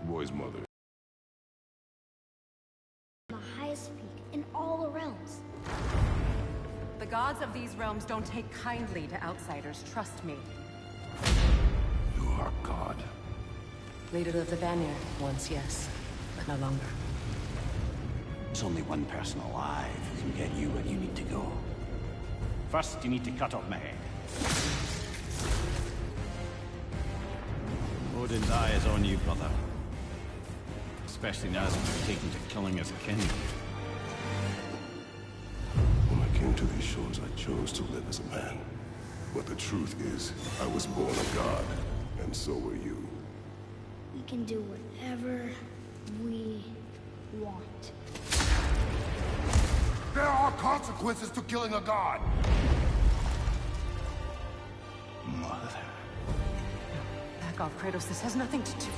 Roy's mother. The highest peak in all the realms. The gods of these realms don't take kindly to outsiders, trust me. You are God. Leader of the Vanir, once yes, but no longer. There's only one person alive who can get you where you need to go. First, you need to cut off my head. Odin's eye is on you, brother. Especially now that you've taken to killing his kin. When I came to these shores, I chose to live as a man. But the truth is, I was born a god, and so were you. We can do whatever we want. There are consequences to killing a god! Mother. Back off, Kratos. This has nothing to do...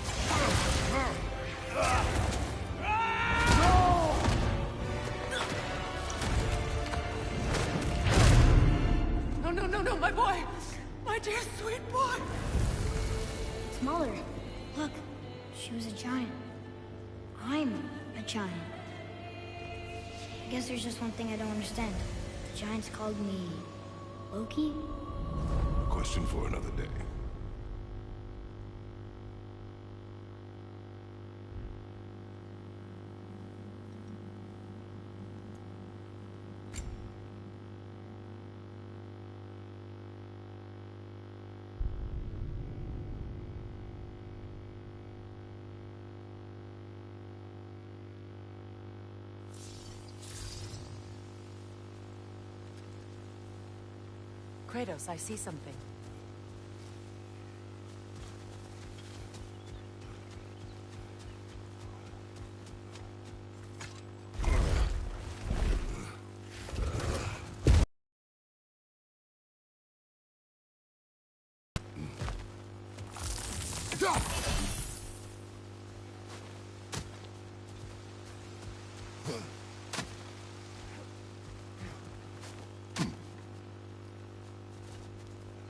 No, my boy! My dear, sweet boy! It's Mother. Look, she was a giant. I'm a giant. I guess there's just one thing I don't understand. The giants called me... Loki? A question for another day. Kratos, I see something.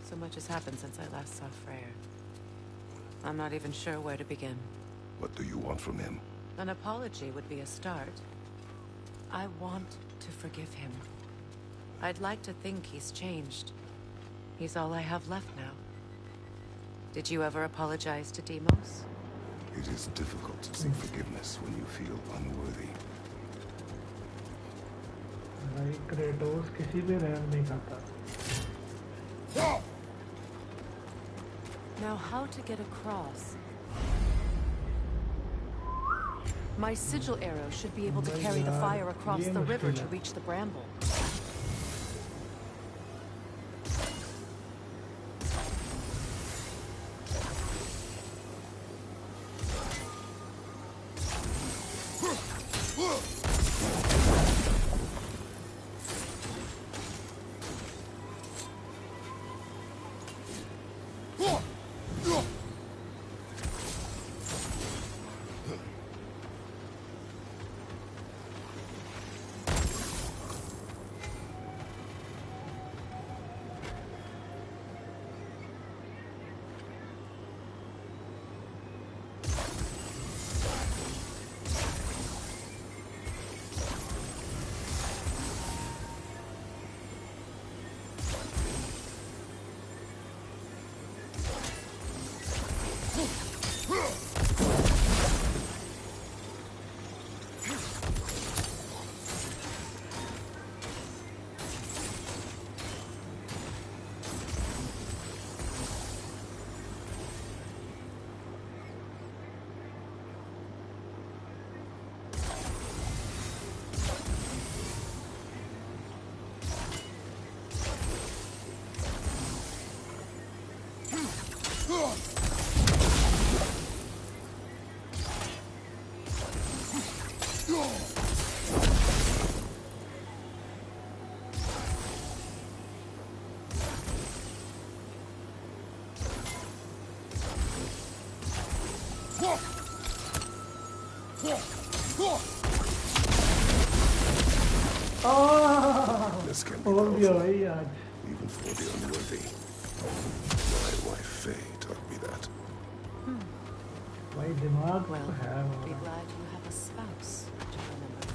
So much has happened since I last saw Freya. I'm not even sure where to begin. What do you want from him? An apology would be a start. I want to forgive him. I'd like to think he's changed. He's all I have left now. Did you ever apologize to Deimos? It is difficult to seek forgiveness when you feel unworthy. भाई Kratos किसी पे रहम नहीं करता. Now how to get across? My sigil arrow should be able to carry the fire across the river to reach the bramble. This can be powerful, even for the unworthy. My wife Faye taught me that. भाई दिमाग Well, है be हमारा। glad you have a spouse to remember.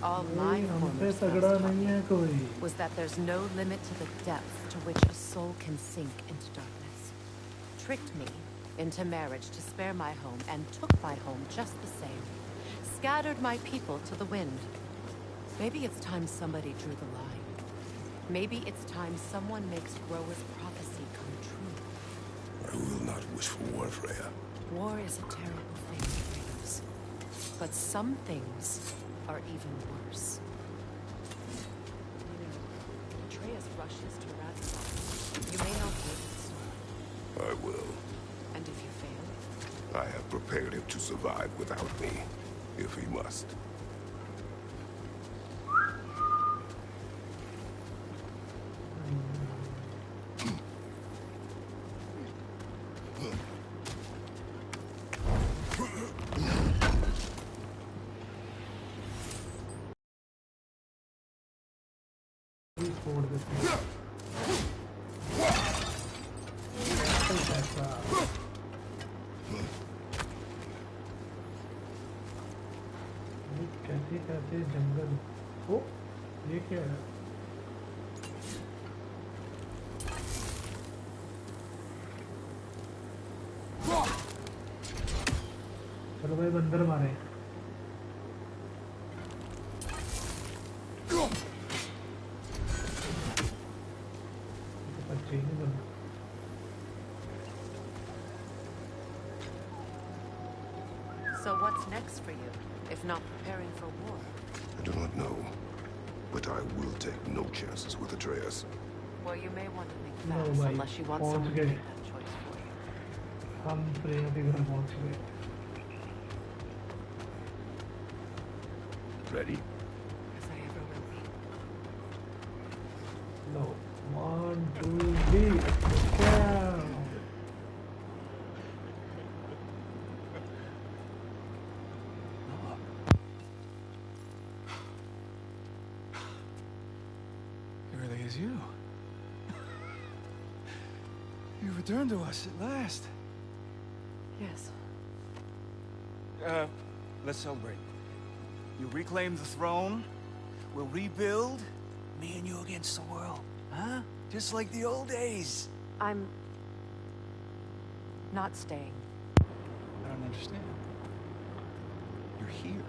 All my हमसे former तगड़ा spouse taught नहीं me है कोई। was that there's no limit to the depth to which a soul can sink into darkness. Tricked me into marriage to spare my home and took my home just the same. Scattered my people to the wind. Maybe it's time somebody drew the line. Maybe it's time someone makes Groa's prophecy come true. I will not wish for war, Freya. War is a terrible thing, Kratos. But some things are even worse. You know, Atreus rushes to Ragnarok. You may not live the story. I will. And if you fail? I have prepared him to survive without me, if he must. छोड़ देते हैं। ऐसा कैसे कैसे जंगल। ओ ये क्या है? चलो भाई बंदर मारे। So what's next for you, if not preparing for war? I do not know, but I will take no chances with Atreus. Well, you may want to think No, fast bhai, unless you want pਹੁੰच someone to गए। make that choice for you. हम प्रेम के घर पहुंच गए। Ready? As I ever will be. No, 1, 2, 3, down. It really is you. You returned to us at last. Yes. Let's celebrate. You reclaim the throne. We'll rebuild. Me and you against the world. Huh? Just like the old days. I'm not staying. I don't understand. You're here.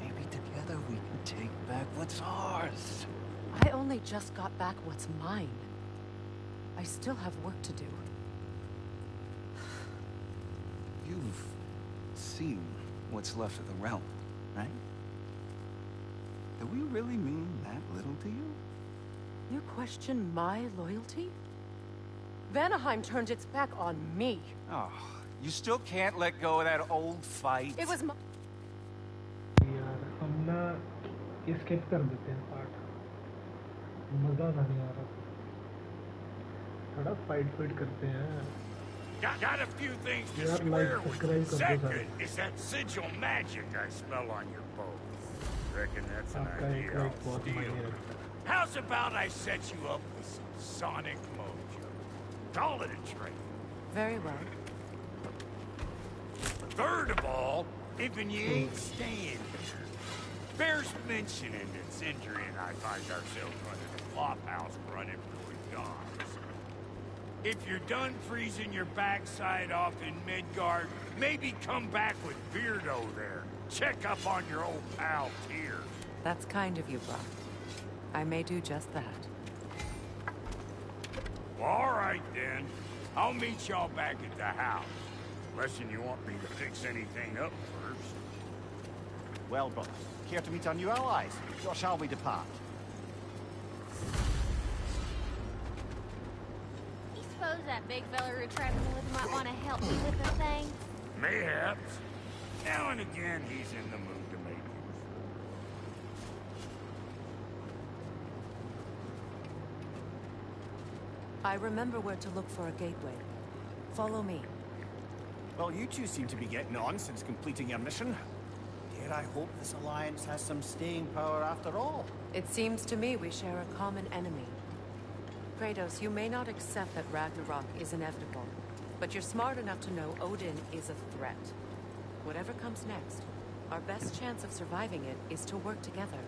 Maybe together we can take back what's ours. I only just got back what's mine. I still have work to do. You've seen what's left of the realm, right? Do we really mean that little to you? You question my loyalty? Vanaheim turned its back on me. Oh, you still can't let go of that old fight? It was my... यार हम ना skip कर देते हैं part मजा नहीं आ रहा थोड़ा फाइट करते हैं Got a few things to यार square लाइक with. सब्सक्राइब कर दो Second सारे is that sigil magic I smell on your boat. Reckon that's an आपका एक idea लाइक I'll बहुत मायने steal. रखता है How's about I set you up with some sonic mojo? Call it a trade. Very well. Third of all, even you ain't staying here. Bears mentioning that Sindri and I find ourselves running a flop house running for gods. If you're done freezing your backside off in Midgard, maybe come back with Beardo there. Check up on your old pal Tyr. That's kind of you, Brock. I may do just that. Well, all right then. I'll meet y'all back at the house. Unless you want me to fix anything up first. Well, brother, care to meet our new allies? Or shall we depart? You suppose that big fella we're traveling with might want to help me with the thing? Mayhaps. Now and again, he's in the mood to make use. I remember where to look for a gateway. Follow me. Well, you two seem to be getting on since completing your mission. Dare I hope this alliance has some staying power after all? It seems to me we share a common enemy. Kratos, you may not accept that Ragnarok is inevitable, but you're smart enough to know Odin is a threat. Whatever comes next, our best chance of surviving it is to work together.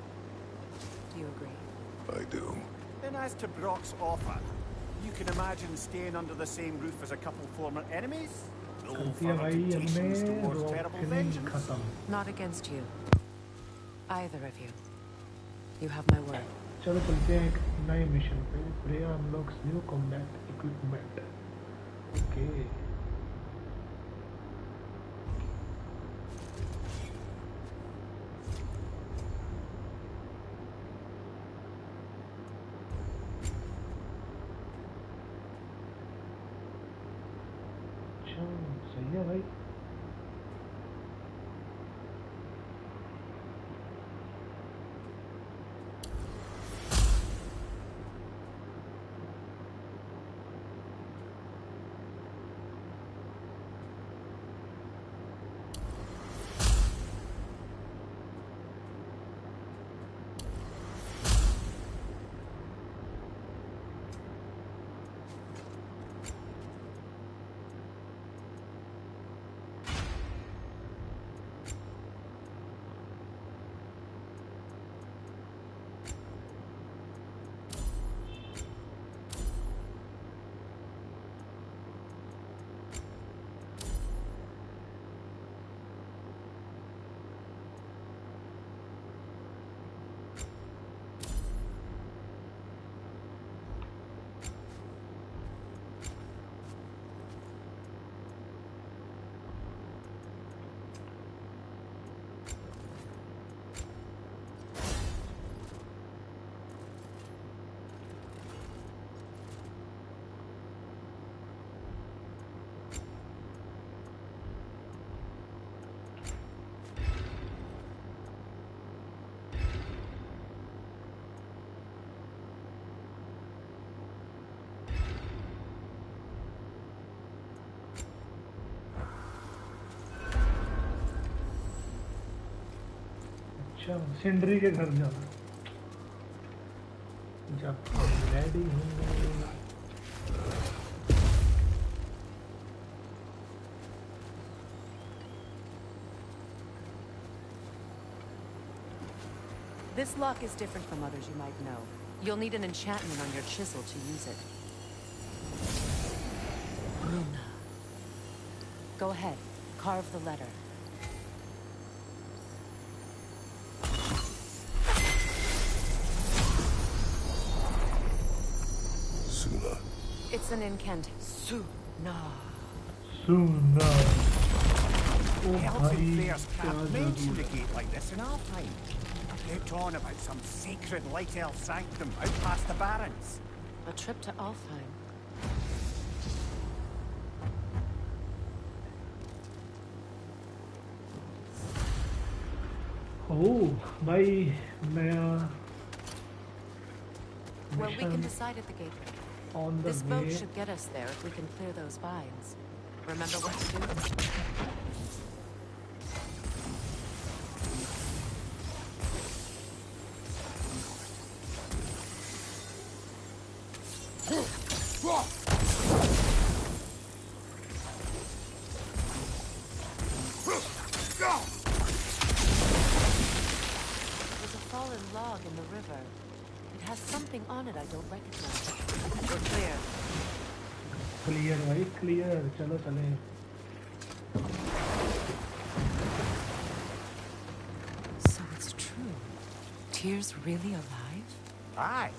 Do you agree? I do. Then as to Brock's offer, you can imagine staying under the same roof as a couple former enemies? No गलतियां भाई temptations हमने towards rock terrible film vengeance? खत्म Not against you. Either of you. You have my word. चलो चलते हैं एक नए mission पे Freya unlocks new combat equipment okay सही है भाई अच्छा सिंड्री के घर जाना जब रेडी हूँ This lock is different from others you might know. You'll need an enchantment on your chisel to use it. Runa. Go ahead. Carve the letter. Suna. It's an incantation. Suna. Suna O Elves भाई and fairs क्या can't जादू mention है the gate like this in our time. kept on about some sacred light elf sanctum out past the Barrens. A trip to Alfheim. Oh, भाई नया Well, we can decide at the gateway. on the This boat way. should get us there if we can clear those vines. Remember what to do? There's a fallen log in the river. It has something on it I don't recognize. We're clear. Clear भाई clear. चलो चलें. So it's true. Tyr's really alive? Aye.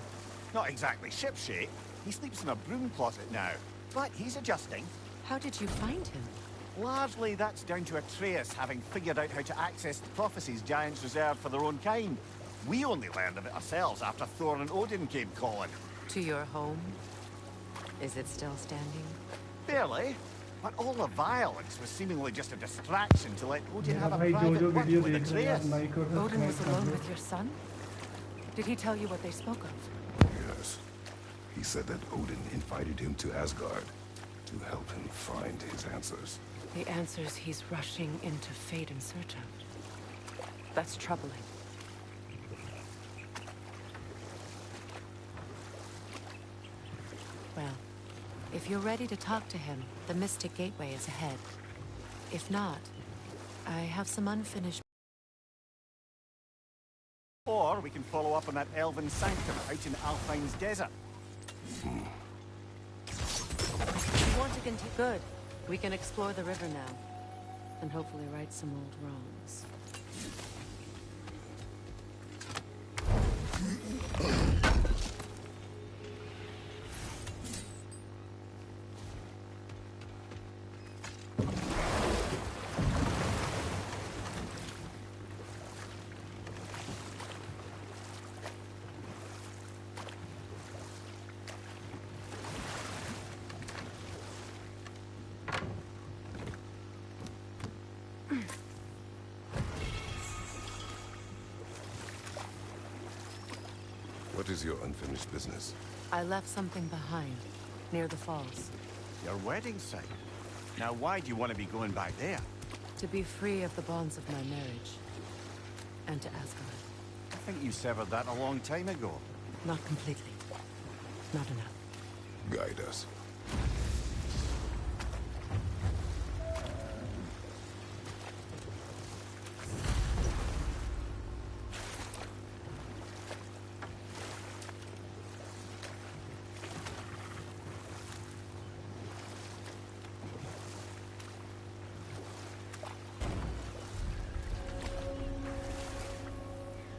Not exactly shipshape. He sleeps in a broom closet now. But he's adjusting. How did you find him? Largely that's down to Atreus having figured out how to access the prophecies giants reserved for their own kind. We only learned of it ourselves after Thor and Odin came calling. To your home? Is it still standing? Barely. But all the violence was seemingly just a distraction to let Odin मेरा have a भाई जो private जो word video with देख रहे हैं आप Atreus. Like और Odin was subscribe alone कर with your son? Did he tell you what they spoke of? Yes. He said that Odin invited him to Asgard to help him find his answers. The answers he's rushing into fate in search of. That's troubling. Well, if you're ready to talk to him, the Mystic Gateway is ahead. If not, I have some unfinished... Or we can follow up on that elven sanctum out in Alfheim's desert. You want to continue? Good. We can explore the river now. And hopefully right some old wrongs. What is your unfinished business? I left something behind, near the falls. Your wedding site. Now why do you want to be going back there? To be free of the bonds of my marriage. And to Asgard. I think you severed that a long time ago. Not completely. Not enough. Guide us.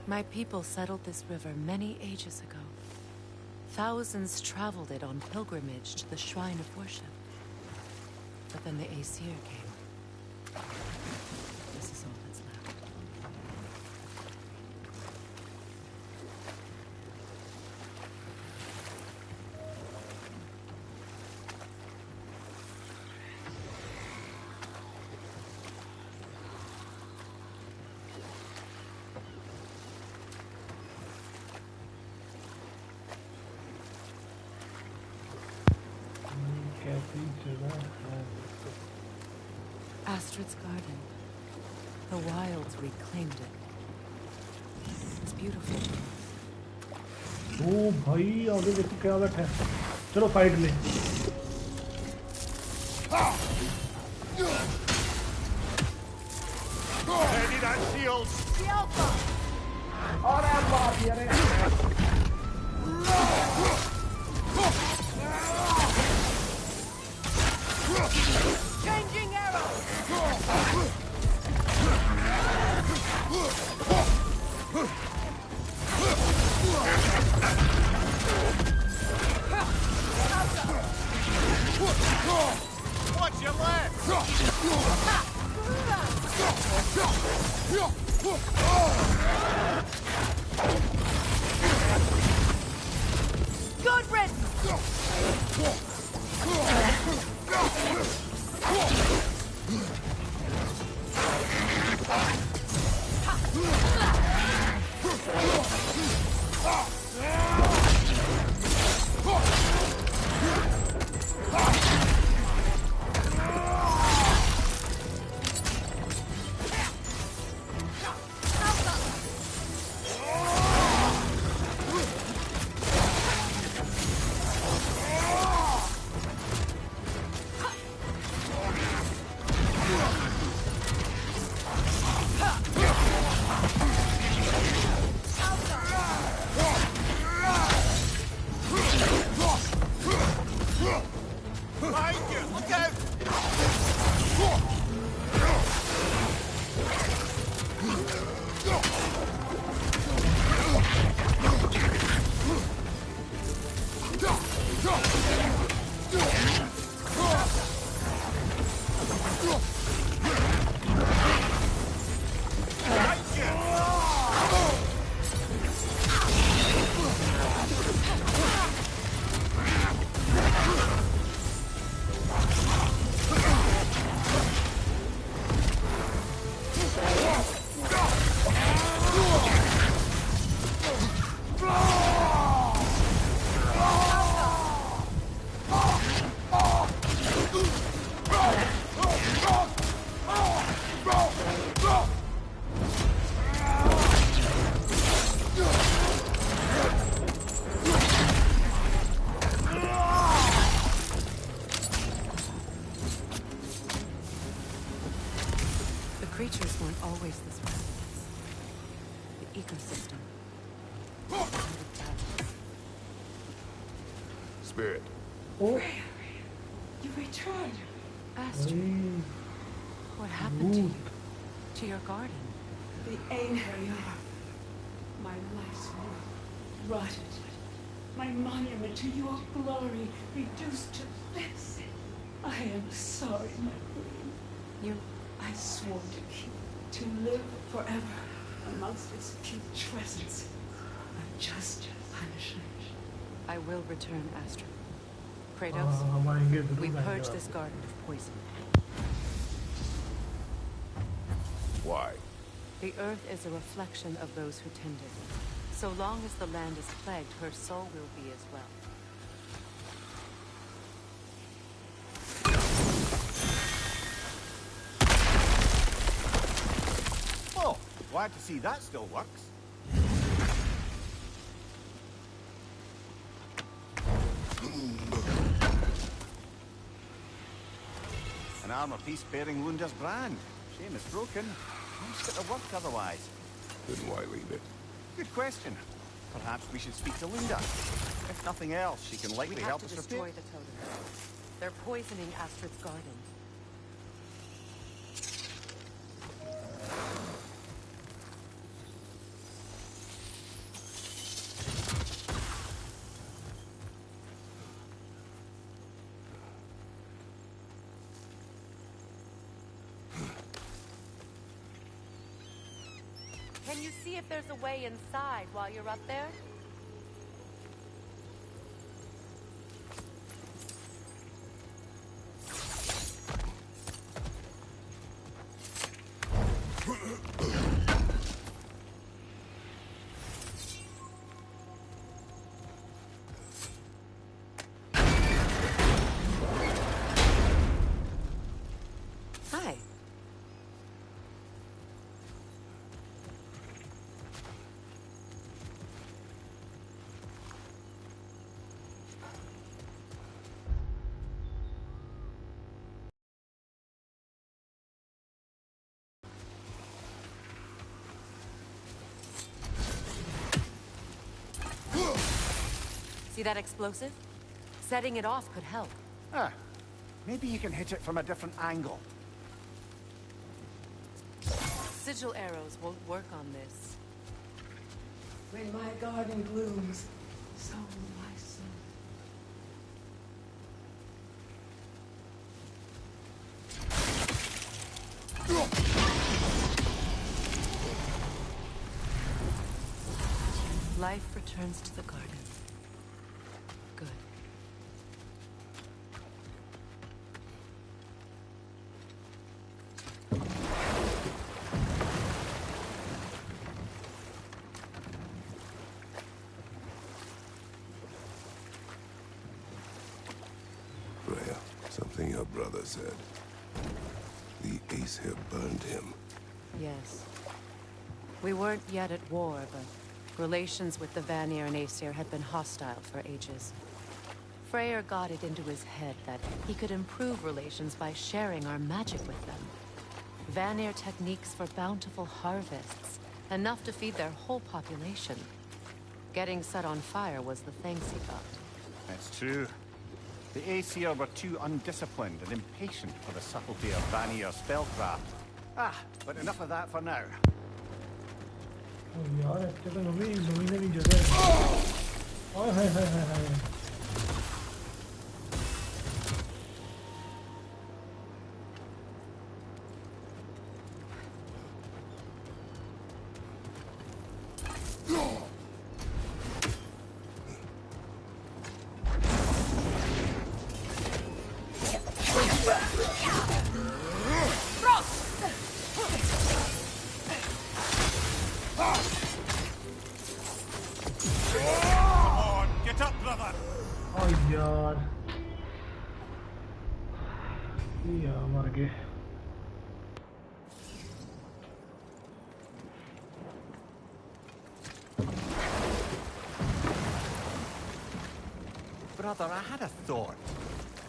My people settled this river many ages ago. Thousands traveled it on pilgrimage to the shrine of worship. But then the Aesir came. This is all that's left. कैसी जगह है Astrid's garden. The wilds reclaimed it. It's beautiful. ओ भाई आगे देखो क्या बैठा है चलो फाइट ले Ready that shield! और आप बात यार Changing arrow! Watch your left! Spirit. Oh, You returned. Astrid, भाई, what happened to you? To your garden? The anger you have. My life's work rotted. My monument to your glory reduced to this. I am sorry, my queen. You... I swore to live forever amongst its putrescence. A just punishment. I will return, Astrid. Kratos, हम आएंगे जरूर we आएंगे purge वापस. this garden of poison. Why? The earth is a reflection of those who tend it. So long as the land is plagued, her soul will be as well. Oh, glad to see that still works. An armor piece bearing Lunda's brand. Shame it's broken. Most it have worked otherwise. Then why leave it? Good question. Perhaps we should speak to Lunda. If nothing else, she can likely We have help to us destroy repair. the totem. They're poisoning Astrid's garden. Can you see if there's a way inside while you're up there? Hi. See that explosive? Setting it off could help. Ah, maybe you can hit it from a different angle. Sigil arrows won't work on this. When my garden blooms, so will my soul. Life returns to the garden. Good. Freya, something your brother said. The Aesir burned him. Yes. We weren't yet at war, but relations with the Vanir and Aesir had been hostile for ages. Freyr got it into his head that he could improve relations by sharing our magic with them. Vanir techniques for bountiful harvests, enough to feed their whole population. Getting set on fire was the thanks he got. That's true. The Aesir were too undisciplined and impatient for the subtlety of Vanir spellcraft. Ah, but enough of that for now. Oh यार अच्छे तो नवी नवी जगह है. हाय हाय हाय हाय हाय. Come on, get up, brother! Oh यार. यार मर गए. Brother, I had a thought.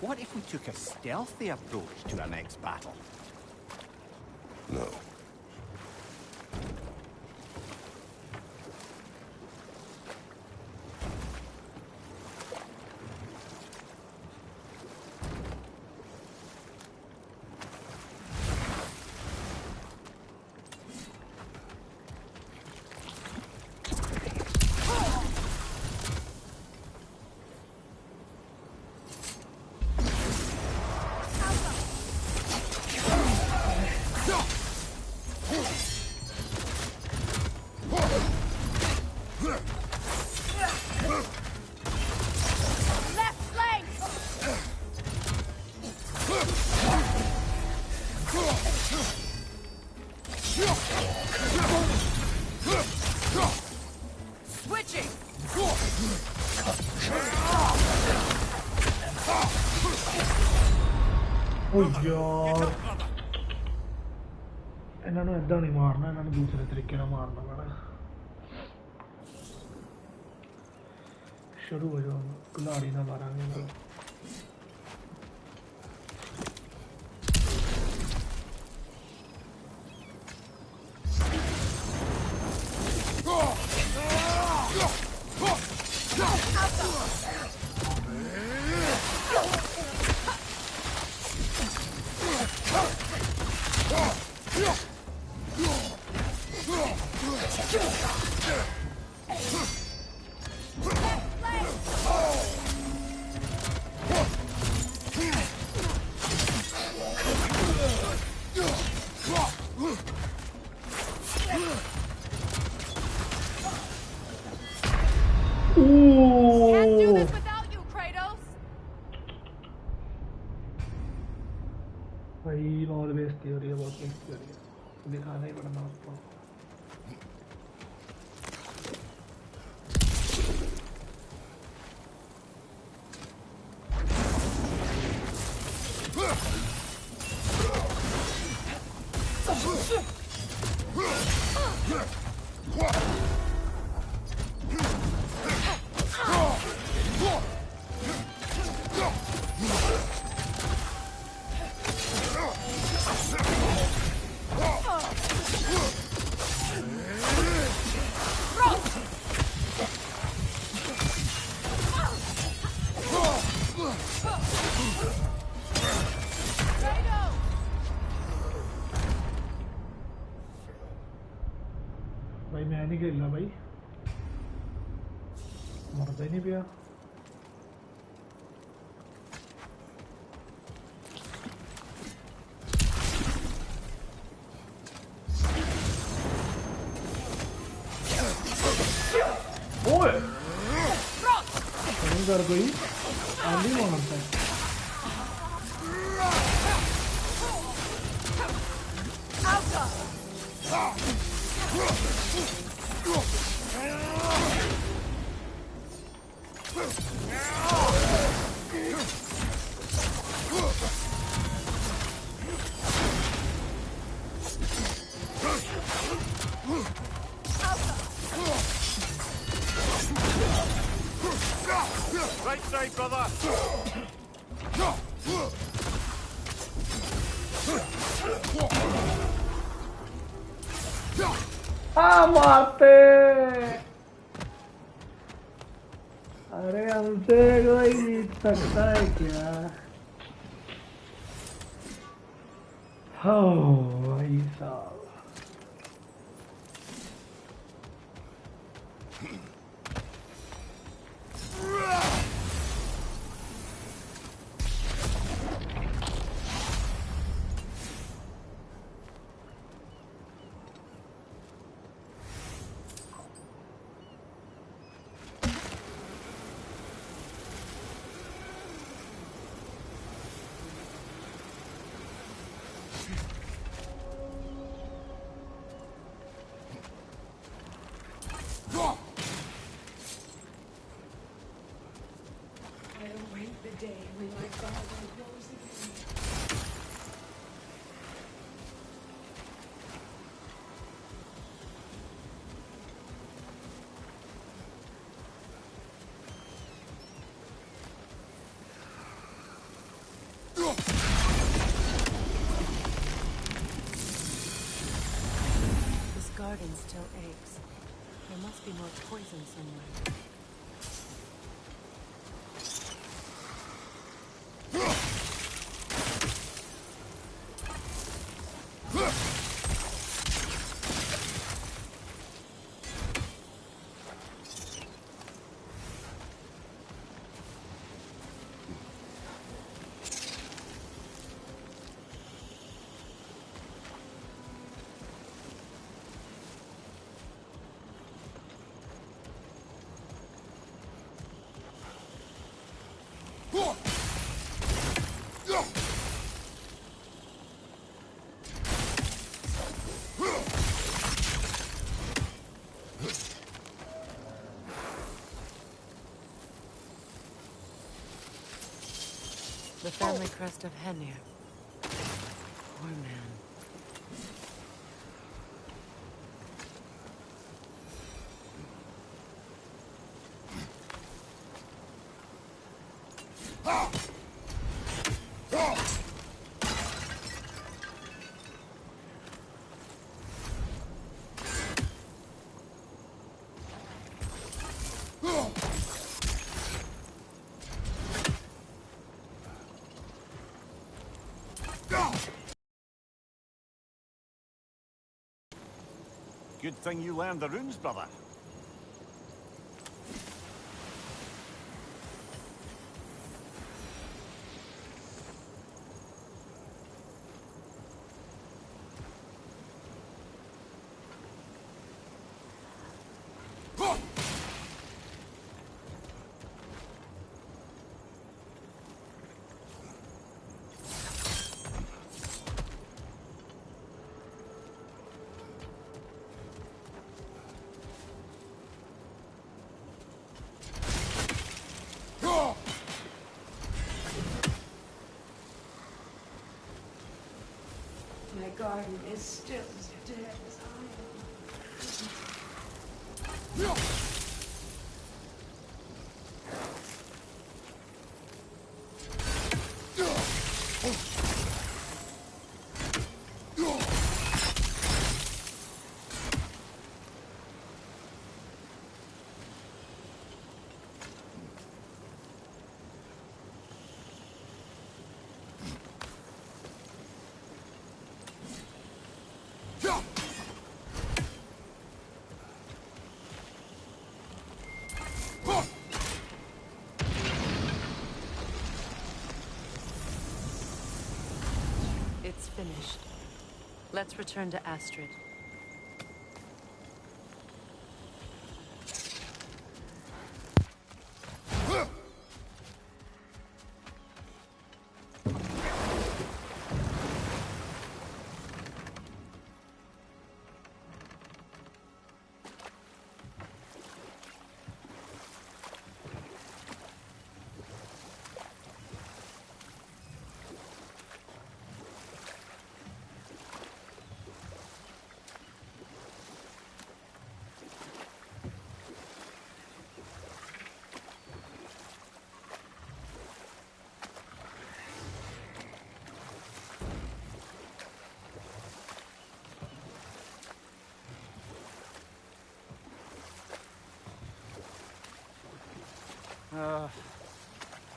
What if we took a stealthy approach to our next battle? No. ओ यार इन्होंने इदा नहीं मारना, इन्होंने दूसरे तरीके ना मारना पैना। शुरू हो जाओ, खिलाड़ी ना मारेंगे इनको। Can't do this without you, Kratos. भाई बहुत बेइज्जती हो रही है, बहुत बेइज्जती हो रही है, दिखाना ही पड़ना आपको। भाई मैं नहीं खेलना भाई, मरता ही नहीं पिया। ओए कर कोई आंधी मारता है। Right side, brother. मारते, अरे हमसे कोई जीत सकता है क्या? हो भाई साहब, I await the day when my father rose again. This garden still aches. There must be more poison somewhere. The family crest of Henir. Poor man. Good thing you learned the runes, brother. My garden is still as dead as I am. It's finished. Let's return to Astrid.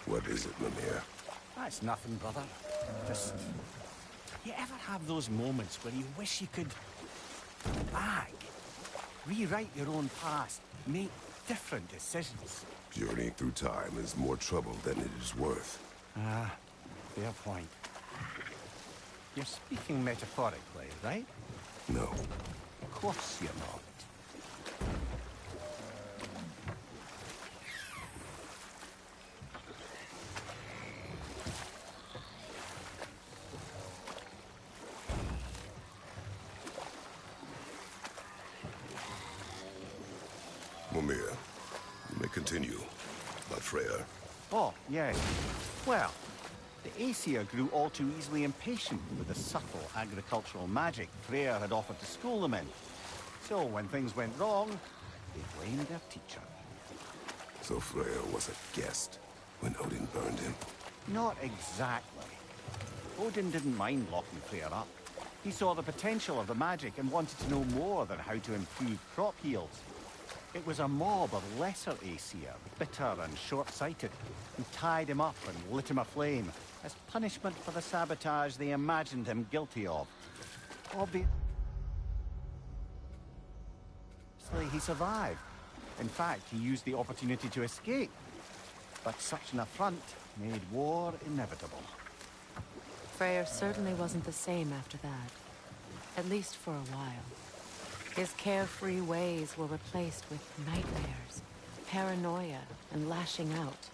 What is it, Mimir? That's nothing, brother. Just... You ever have those moments where you wish you could... go back? Rewrite your own past. Make different decisions. Journeying through time is more trouble than it is worth. Fair point. You're speaking metaphorically, right? No. Of course you're not. Mimir, you may continue. About Freya. Oh, yes. Well, the Aesir grew all too easily impatient with the subtle agricultural magic Freya had offered to school them in. So when things went wrong, they blamed their teacher. So Freya was a guest when Odin burned him? Not exactly. Odin didn't mind locking Freya up. He saw the potential of the magic and wanted to know more than how to improve crop yields. It was a mob of lesser Aesir, bitter and short-sighted, who tied him up and lit him aflame as punishment for the sabotage they imagined him guilty of. Obviously, he survived. In fact, he used the opportunity to escape. But such an affront made war inevitable. Freyr certainly wasn't the same after that. At least for a while. His carefree ways were replaced with nightmares, paranoia, and lashing out.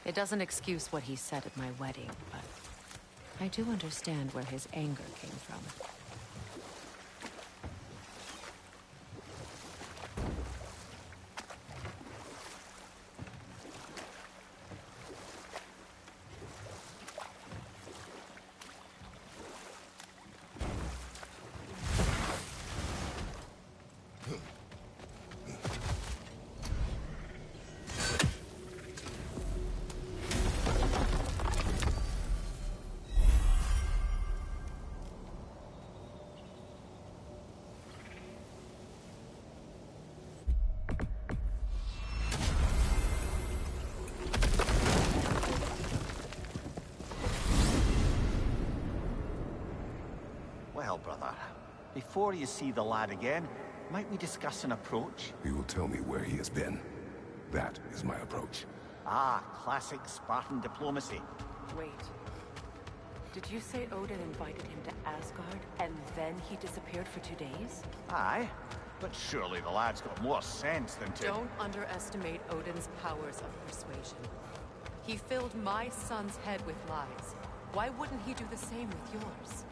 It doesn't excuse what he said at my wedding, but I do understand where his anger came from. Before you see the lad again, might we discuss an approach? He will tell me where he has been. That is my approach. Ah, classic Spartan diplomacy. Wait. Did you say Odin invited him to Asgard, and then he disappeared for 2 days? Aye, but surely the lad's got more sense than to... Don't underestimate Odin's powers of persuasion. He filled my son's head with lies. Why wouldn't he do the same with yours?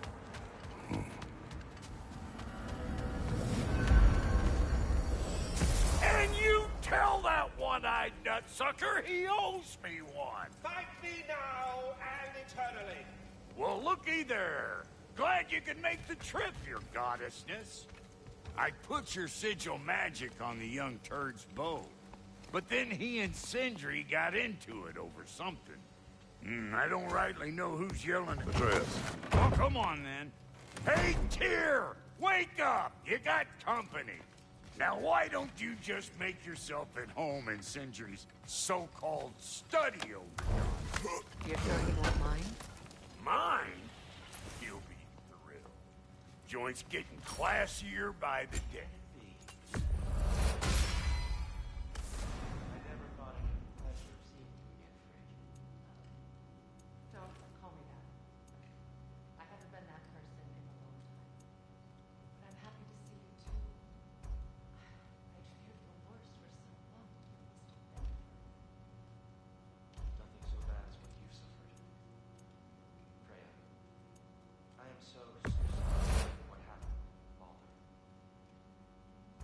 And you tell that one-eyed nutsucker he owes me one! Fight me now and eternally! Well, looky there. Glad you could make the trip, your goddessness. I put your sigil magic on the young turd's bow. But then he and Sindri got into it over something. I don't rightly know who's yelling at Atreus. Oh, come on, then. Hey, Tyr! Wake up! You got company. Now, why don't you just make yourself at home in Sindri's so-called study over there? You're sure he won't mind? Mine? He'll be thrilled. Joint's getting classier by the day. Don't call me that. I haven't been that person in a long time. But I'm happy to see you too. I feared the worst for so long. Nothing so bad as what you suffered. Freya, I am so sorry for what happened to Baldur.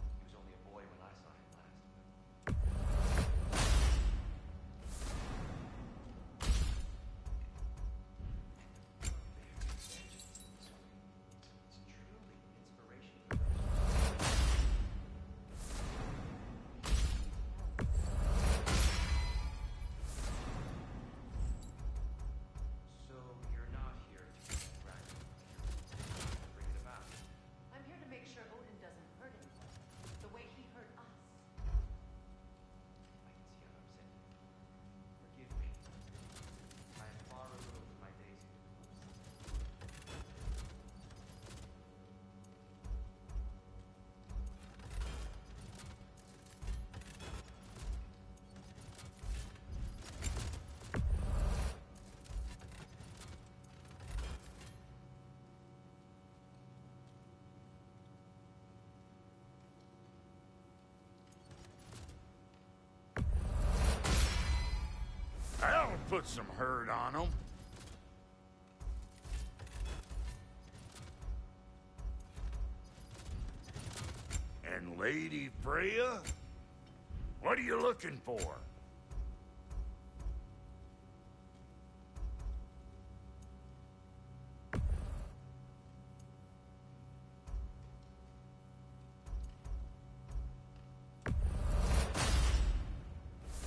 He was only a boy when I saw him last. It's truly inspiration for those. So you're not here to get Ragnarok. To bring it about. I'm here to make sure Odin doesn't hurt anyone. The way he hurt us. I can see how upset you are. Forgive me. I am far removed from my days in diplomacy. That'll put some hurt on him. And Lady Freya? What are you looking for?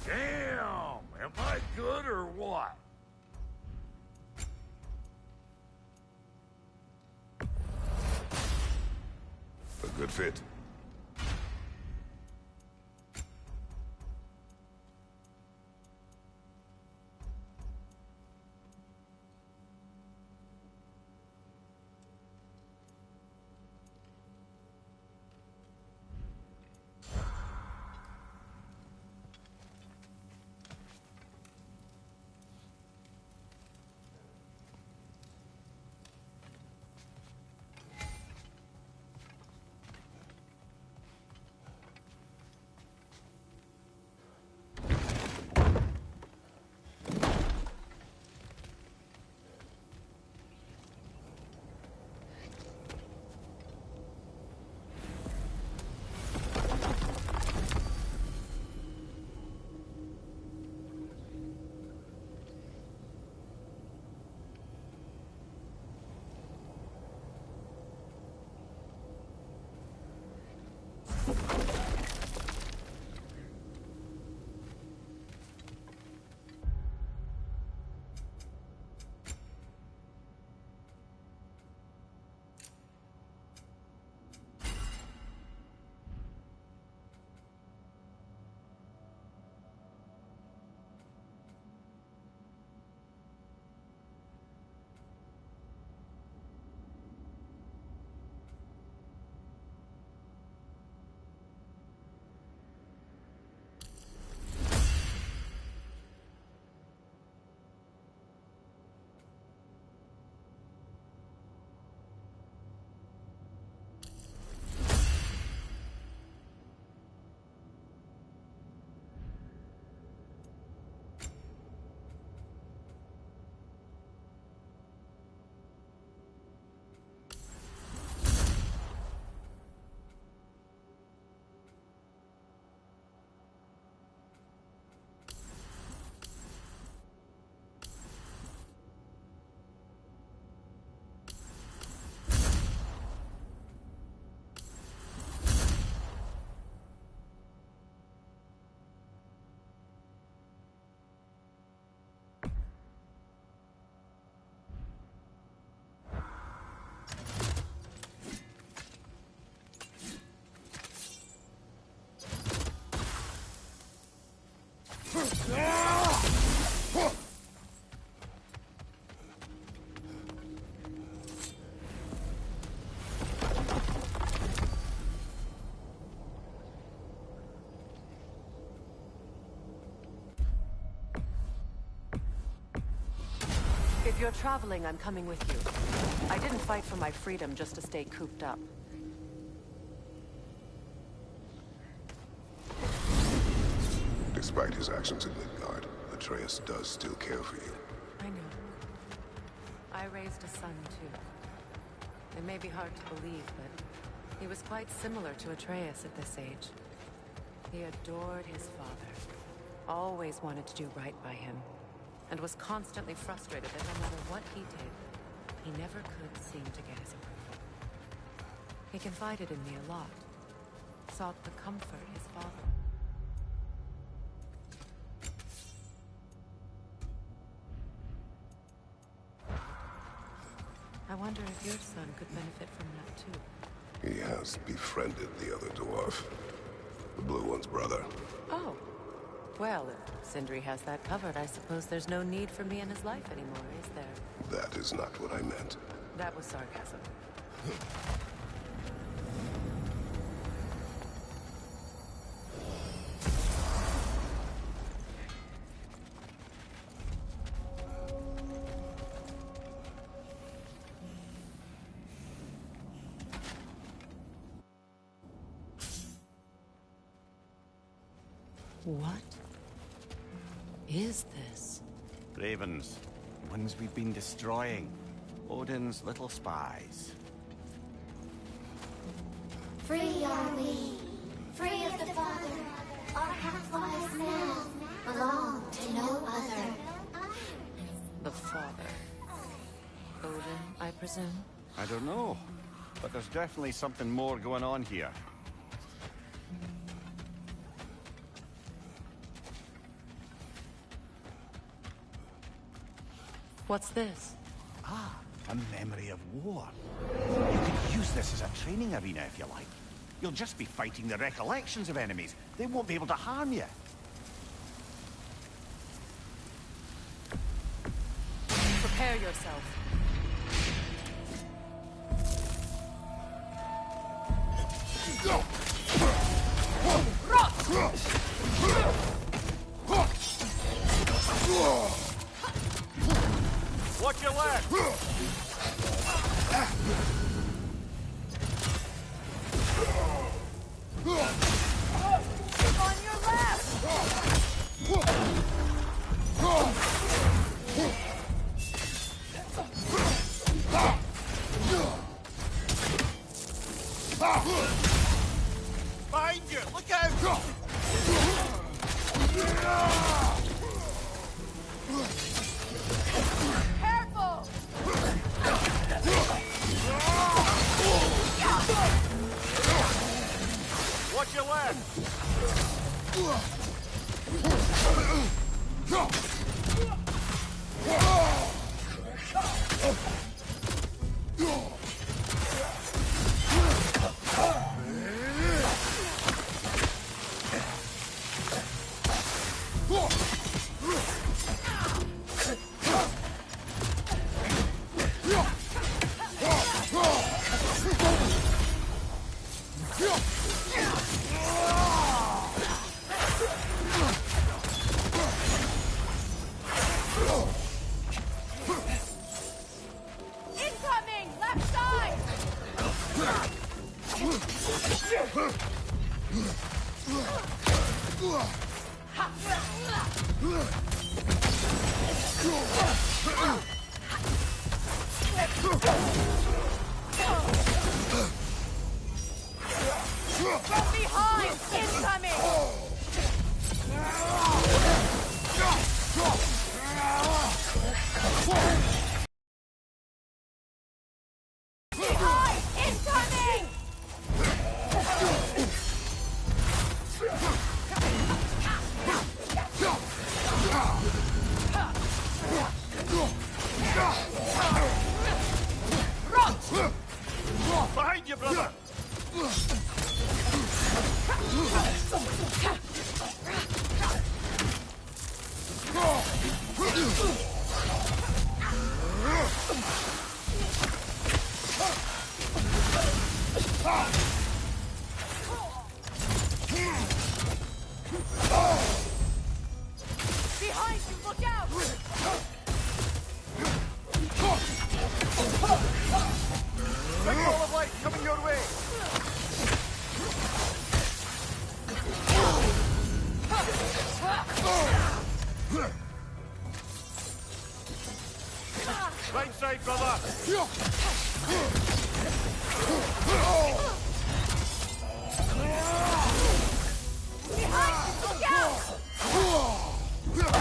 Damn! Am I good or what? A good fit. If you're traveling, I'm coming with you. I didn't fight for my freedom just to stay cooped up. Despite his actions in Midgard, Atreus does still care for you. I know. I raised a son, too. It may be hard to believe, but he was quite similar to Atreus at this age. He adored his father, always wanted to do right by him, and was constantly frustrated that no matter what he did, he never could seem to get his approval. He confided in me a lot, sought to comfort his father. I wonder if your son could benefit from that too. He has befriended the other dwarf. The blue one's brother. Oh. Well, if Sindri has that covered, I suppose there's no need for me in his life anymore, is there? That is not what I meant. That was sarcasm. What is this? Ravens. Ones we've been destroying. Odin's little spies. Free are we, free of the Father. Our half-lives now belong to no other. The father. Odin, I presume? I don't know, but there's definitely something more going on here. What's this? Ah, a memory of war. You could use this as a training arena if you like. You'll just be fighting the recollections of enemies. They won't be able to harm you. Prepare yourself. Watch your left! On your left! Behind you! Look out! Careful! Watch your left! Incoming! Left side! From behind! Incoming! Behind! Incoming! Behind you, brother! Behind you! Look out! Right side, brother! Behind! Look out!